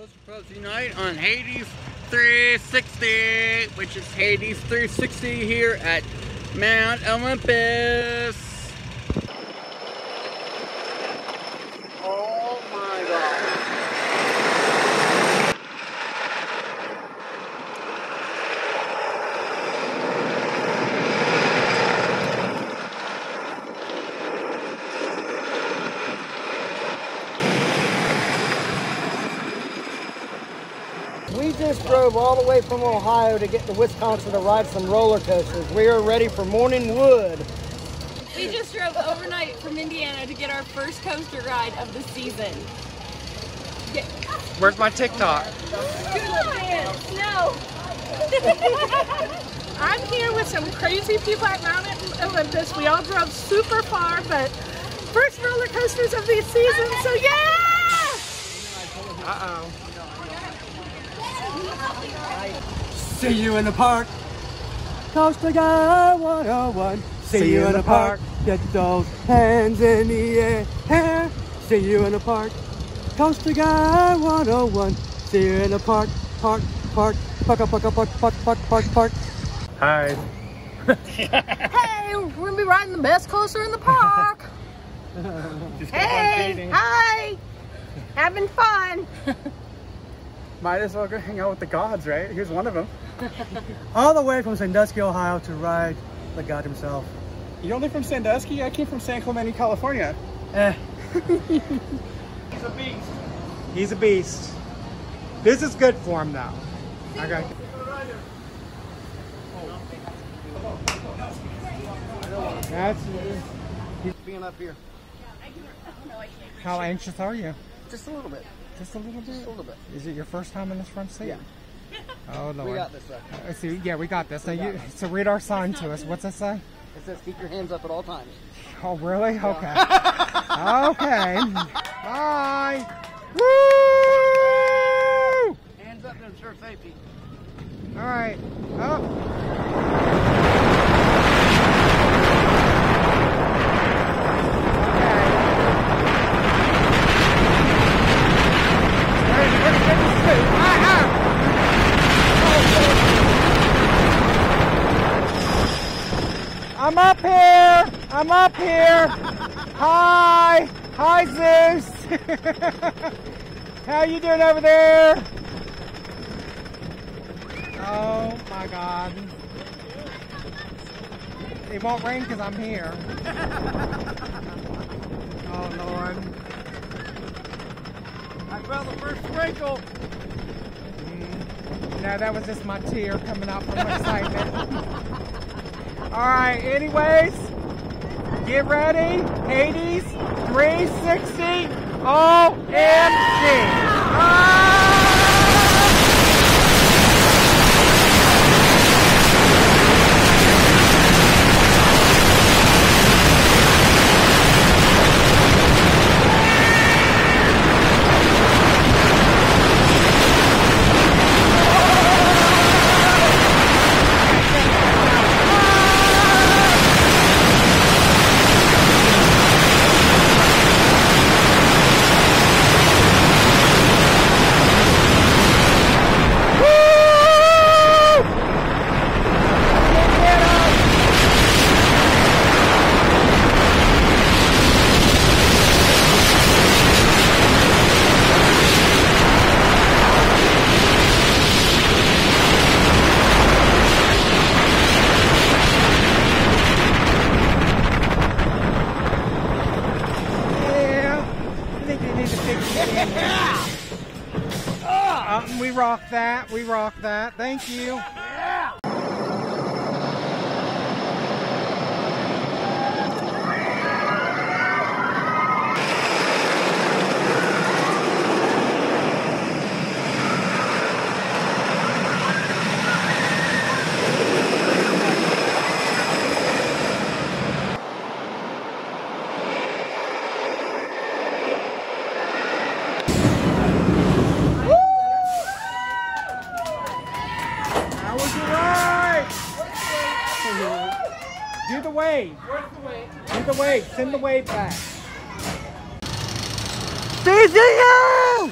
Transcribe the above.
Coaster Pros Unite on Hades 360, which is Hades 360 here at Mount Olympus. Oh my God. We just drove all the way from Ohio to get to Wisconsin to ride some roller coasters. We are ready for morning wood. We just drove overnight from Indiana to get our first coaster ride of the season. Where's my TikTok? No. I'm here with some crazy people at Mount Olympus. We all drove super far, but first roller coasters of the season, so yeah! Uh-oh. See you in the park. Coaster Guy 101. See you in the park. Get those hands in the air. See you in the park. Coaster Guy 101. See you in the park. Park. Park. Park. Hi. Hey, we're gonna be riding the best coaster in the park. Hey, hi. Having fun. Might as well go hang out with the gods, right? Here's one of them. All the way from Sandusky, Ohio to ride the god himself. You're only from Sandusky? I came from San Clemente, California. He's a beast. He's a beast. This is good for him now. Okay. That's he's being up here. How anxious are you? Just a little bit. Just a little bit? Just a little bit. Is it your first time in this front seat? Yeah. Oh, Lord. We got this, though. See, yeah, we got this. So read our sign to us. What's it say? It says keep your hands up at all times. Oh, really? Yeah. Okay. Okay. Bye. Woo! Hands up to ensure safety. All right. Up. I'm up here. Hi. Hi, Zeus. How you doing over there? Oh, my God. It won't rain because I'm here. Oh, Lord. I felt the first sprinkle. No, that was just my tear coming out from excitement. All right, anyways, get ready. Hades 360 OMG. We rock that. Thank you. Yeah. Do the wave. Where's the wave? Do the wave. Send the wave back. CCU!